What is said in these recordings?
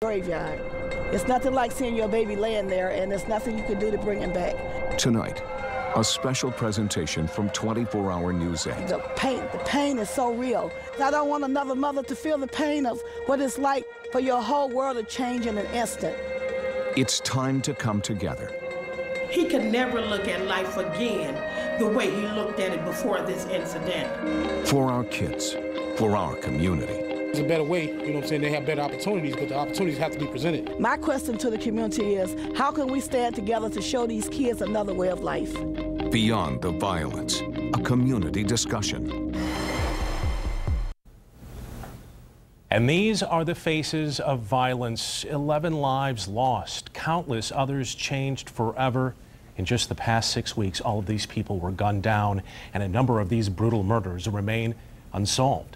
Graveyard. It's nothing like seeing your baby laying there, and there's nothing you can do to bring him back. Tonight, a special presentation from 24-Hour News 8. The pain is so real. I don't want another mother to feel the pain of what it's like for your whole world to change in an instant. It's time to come together. He can never look at life again the way he looked at it before this incident. For our kids, for our community. There's a better way, you know what I'm saying? They have better opportunities, but the opportunities have to be presented. My question to the community is, how can we stand together to show these kids another way of life? Beyond the violence, a community discussion. And these are the faces of violence. 11 lives lost, countless others changed forever. In just the past 6 weeks, all of these people were gunned down, and a number of these brutal murders remain unsolved.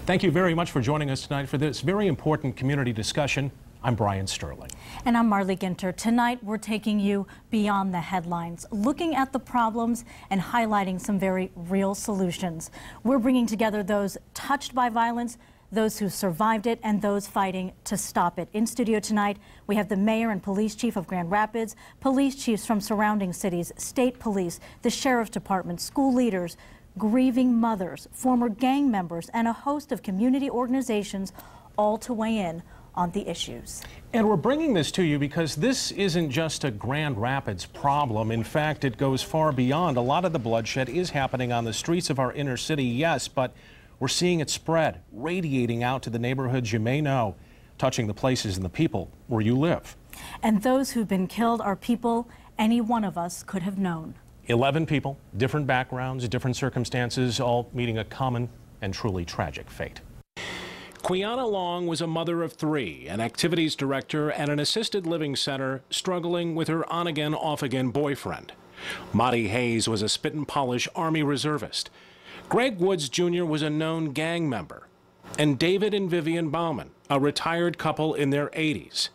Thank you very much for joining us tonight for this very important community discussion. I'm Brian Sterling. And I'm Marley Ginter. Tonight, we're taking you beyond the headlines, looking at the problems and highlighting some very real solutions. We're bringing together those touched by violence, those who survived it, and those fighting to stop it. In studio tonight, we have the mayor and police chief of Grand Rapids, police chiefs from surrounding cities, state police, the sheriff's department, school leaders, grieving mothers, former gang members, and a host of community organizations, all to weigh in on the issues. And we're bringing this to you because this isn't just a Grand Rapids problem. In fact, it goes far beyond. A lot of the bloodshed is happening on the streets of our inner city, yes, but we're seeing it spread, radiating out to the neighborhoods you may know, touching the places and the people where you live. And those who've been killed are people any one of us could have known. 11 people, different backgrounds, different circumstances, all meeting a common and truly tragic fate. Quiana Long was a mother of 3, an activities director at an assisted living center struggling with her on-again, off-again boyfriend. Monty Hayes was a spit and polish Army reservist. Greg Woods Jr. was a known gang member. And David and Vivian Bauman, a retired couple in their 80s.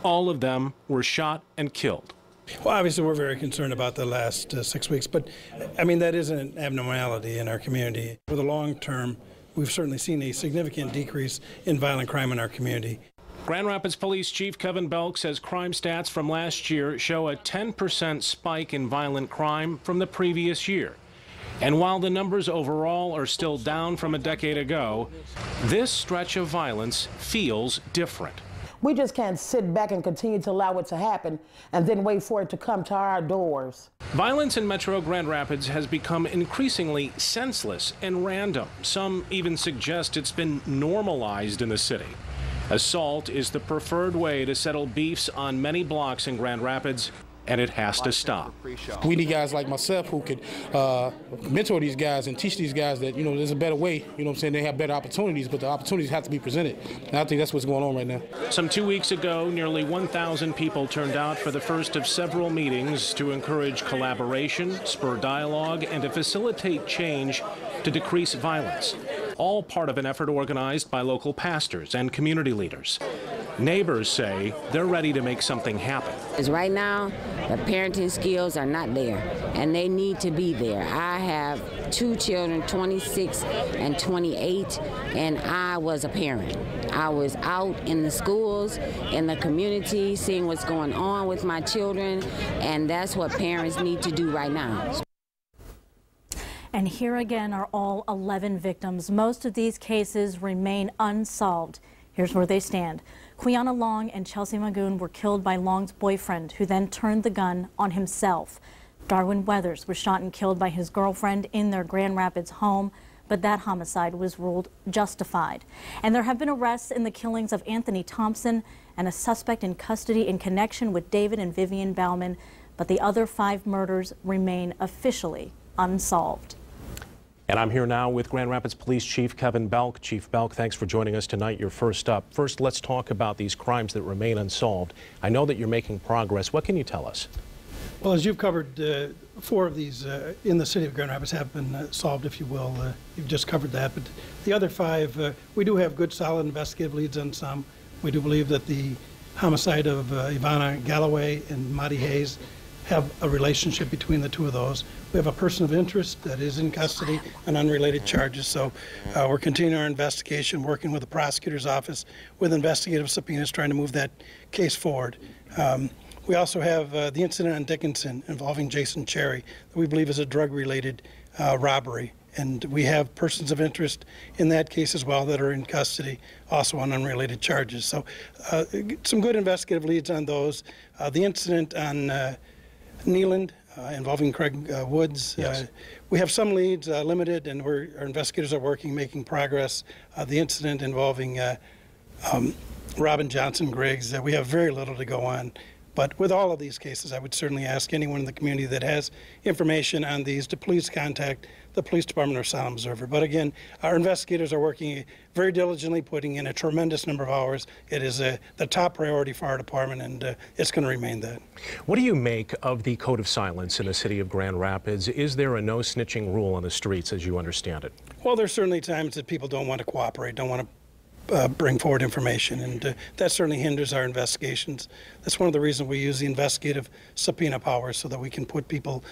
All of them were shot and killed. Well, obviously, we're very concerned about the last 6 weeks, but I mean, that is an abnormality in our community. For the long term, we've certainly seen a significant decrease in violent crime in our community. Grand Rapids Police Chief Kevin Belk says crime stats from last year show a 10% spike in violent crime from the previous year. And while the numbers overall are still down from a decade ago, this stretch of violence feels different. We just can't sit back and continue to allow it to happen and then wait for it to come to our doors. Violence in Metro Grand Rapids has become increasingly senseless and random. Some even suggest it's been normalized in the city. Assault is the preferred way to settle beefs on many blocks in Grand Rapids, and it has to stop. We need guys like myself who could mentor these guys and teach these guys that, you know, there's a better way, you know what I'm saying? They have better opportunities, but the opportunities have to be presented. And I think that's what's going on right now. Some 2 weeks ago, nearly 1,000 people turned out for the first of several meetings to encourage collaboration, spur dialogue, and to facilitate change to decrease violence. All part of an effort organized by local pastors and community leaders. Neighbors say they're ready to make something happen. Because right now, the parenting skills are not there, and they need to be there. I have 2 children, 26 and 28, and I was a parent. I was out in the schools, in the community, seeing what's going on with my children, and that's what parents need to do right now. And here again are all 11 victims. Most of these cases remain unsolved. Here's where they stand. Quiana Long and Chelsea Magoon were killed by Long's boyfriend, who then turned the gun on himself. Darwin Weathers was shot and killed by his girlfriend in their Grand Rapids home, but that homicide was ruled justified. And there have been arrests in the killings of Anthony Thompson and a suspect in custody in connection with David and Vivian Bauman, but the other 5 murders remain officially unsolved. And I'm here now with Grand Rapids Police Chief Kevin Belk. Chief Belk, thanks for joining us tonight. You're first up. First, let's talk about these crimes that remain unsolved. I know that you're making progress. What can you tell us? Well, as you've covered, 4 of these in the city of Grand Rapids have been solved, if you will. You've just covered that. But the other 5, we do have good, solid investigative leads on some. We do believe that the homicide of Ivana Galloway and Monty Hayes have a relationship between the two of those. We have a person of interest that is in custody on unrelated charges, so we're continuing our investigation, working with the prosecutor's office with investigative subpoenas, trying to move that case forward. We also have the incident on Dickinson involving Jason Cherry that we believe is a drug-related robbery. And we have persons of interest in that case as well that are in custody, also on unrelated charges. So some good investigative leads on those. The incident on Neeland involving Craig Woods, yes. We have some leads, limited, and our investigators are working, making progress. The incident involving Robin Johnson Griggs, we have very little to go on. But with all of these cases, I would certainly ask anyone in the community that has information on these to please contact the Police Department or Sound Observer. But again, our investigators are working very diligently, putting in a tremendous number of hours. It is the top priority for our department, and it's going to remain that. What do you make of the code of silence in the city of Grand Rapids? Is there a no snitching rule on the streets as you understand it? Well, there's certainly times that people don't want to cooperate, don't want to bring forward information, and that certainly hinders our investigations. That's one of the reasons we use the investigative subpoena powers, so that we can put people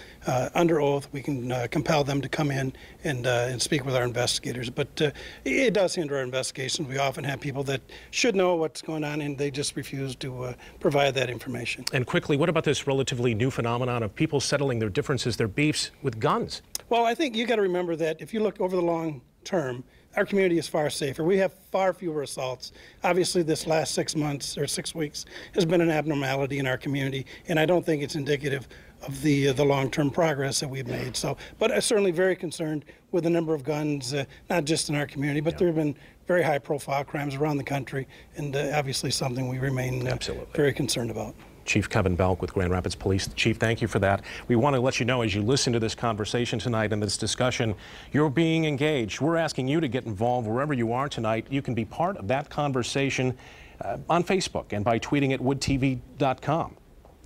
under oath. We can compel them to come in and speak with our investigators. But it does hinder our investigations. We often have people that should know what's going on, and they just refuse to provide that information. And quickly, what about this relatively new phenomenon of people settling their differences, their beefs, with guns? Well, I think you got to remember that if you look over the long term, our community is far safer. We have far fewer assaults. Obviously, this last 6 months or 6 weeks has been an abnormality in our community, and I don't think it's indicative of the long-term progress that we've made. So, but I'm certainly very concerned with the number of guns, not just in our community, but there have been very high-profile crimes around the country, and obviously something we remain very concerned about. Chief Kevin Belk with Grand Rapids Police. Chief, thank you for that. We want to let you know, as you listen to this conversation tonight and this discussion, you're being engaged. We're asking you to get involved wherever you are tonight. You can be part of that conversation on Facebook and by tweeting at woodtv.com.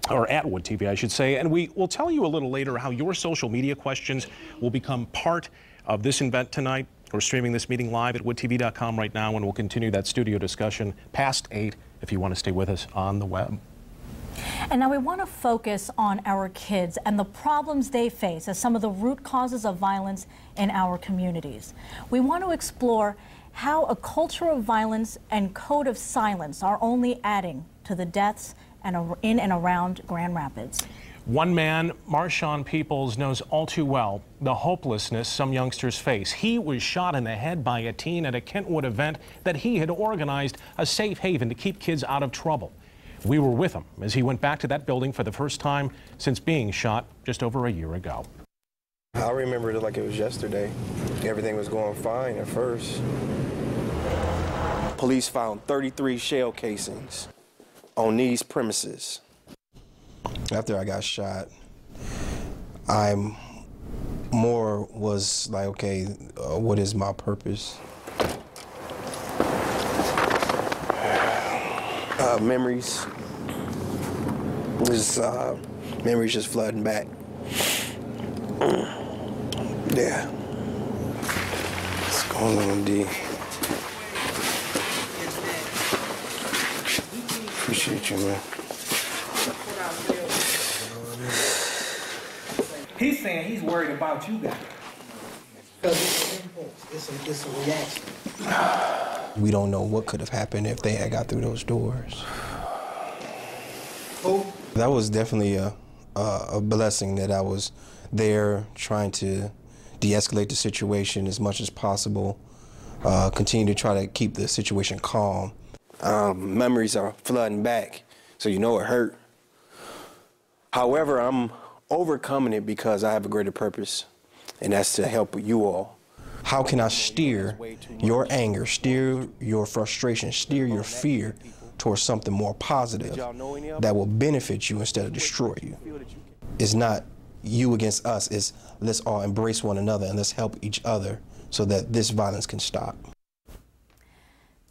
Or at Wood TV, I should say. And we will tell you a little later how your social media questions will become part of this event tonight. We're streaming this meeting live at woodtv.com right now, and we'll continue that studio discussion past 8 if you want to stay with us on the web. And now we want to focus on our kids and the problems they face as some of the root causes of violence in our communities. We want to explore how a culture of violence and code of silence are only adding to the deaths in and around Grand Rapids. One man, Marshawn Peoples, knows all too well the hopelessness some youngsters face. He was shot in the head by a teen at a Kentwood event that he had organized, a safe haven to keep kids out of trouble. We were with him as he went back to that building for the first time since being shot just over a year ago. I remember it like it was yesterday. Everything was going fine at first. Police found 33 shell casings on these premises. After I got shot, I more was like, okay, what is my purpose? Memories. Memories just flooding back. Yeah. What's going on, D? Appreciate you, man. He's saying he's worried about you guys. It's a reaction. We don't know what could have happened if they had got through those doors. Oh. That was definitely a blessing that I was there trying to de-escalate the situation as much as possible, continue to try to keep the situation calm. Memories are flooding back, so you know it hurt. However, I'm overcoming it because I have a greater purpose, and that's to help you all. How can I steer your anger, steer your frustration, steer your fear towards something more positive that will benefit you instead of destroy you? It's not you against us, it's let's all embrace one another and let's help each other so that this violence can stop.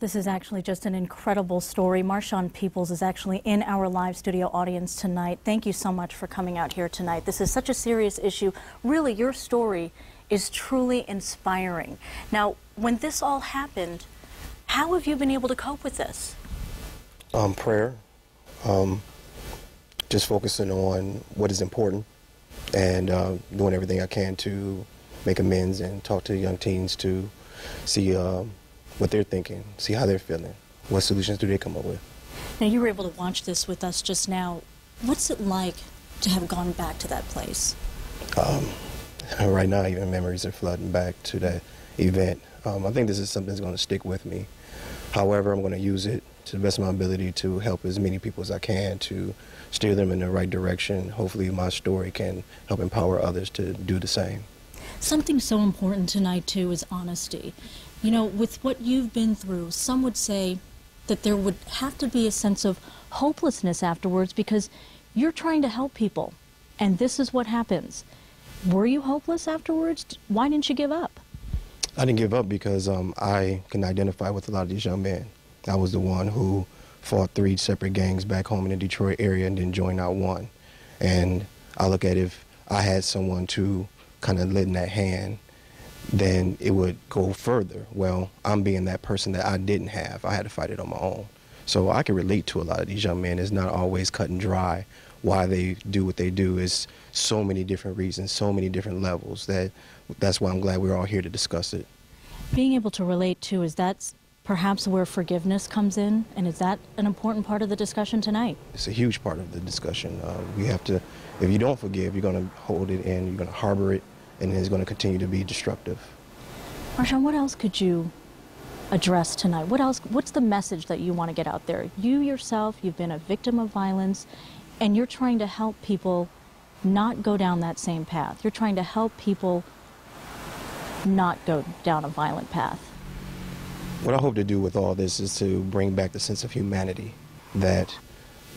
This is actually just an incredible story. Marshawn Peoples is actually in our live studio audience tonight. Thank you so much for coming out here tonight. This is such a serious issue. Really, your story is truly inspiring. Now, when this all happened, how have you been able to cope with this? Prayer, just focusing on what is important and doing everything I can to make amends and talk to young teens to see what they're thinking, see how they're feeling, what solutions do they come up with. Now, you were able to watch this with us just now. What's it like to have gone back to that place? Right now, even memories are flooding back to that event. I think this is something that's going to stick with me. However, I'm going to use it to the best of my ability to help as many people as I can to steer them in the right direction. Hopefully my story can help empower others to do the same. Something so important tonight, too, is honesty. You know, with what you've been through, some would say that there would have to be a sense of hopelessness afterwards because you're trying to help people, and this is what happens. Were you hopeless afterwards? Why didn't you give up? I didn't give up because I can identify with a lot of these young men. I was the one who fought 3 separate gangs back home in the Detroit area and then joined out one. And I look at if I had someone to kind of lend that hand, then it would go further. Well, I'm being that person that I didn't have. I had to fight it on my own. So I can relate to a lot of these young men. It's not always cut and dry. Why they do what they do is so many different reasons, so many different levels. That's why I'm glad we're all here to discuss it. Being able to relate to, is that perhaps where forgiveness comes in? And is that an important part of the discussion tonight? It's a huge part of the discussion. We have to, if you don't forgive, you're going to hold it in, you're going to harbor it, and it's going to continue to be destructive. Marshawn, what else could you address tonight? What's the message that you want to get out there? You yourself, you've been a victim of violence, and you're trying to help people not go down that same path. You're trying to help people not go down a violent path. What I hope to do with all this is to bring back the sense of humanity, that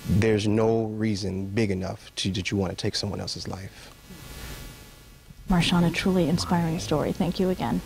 there's no reason big enough that you want to take someone else's life. Marshawn, a truly inspiring story. Thank you again.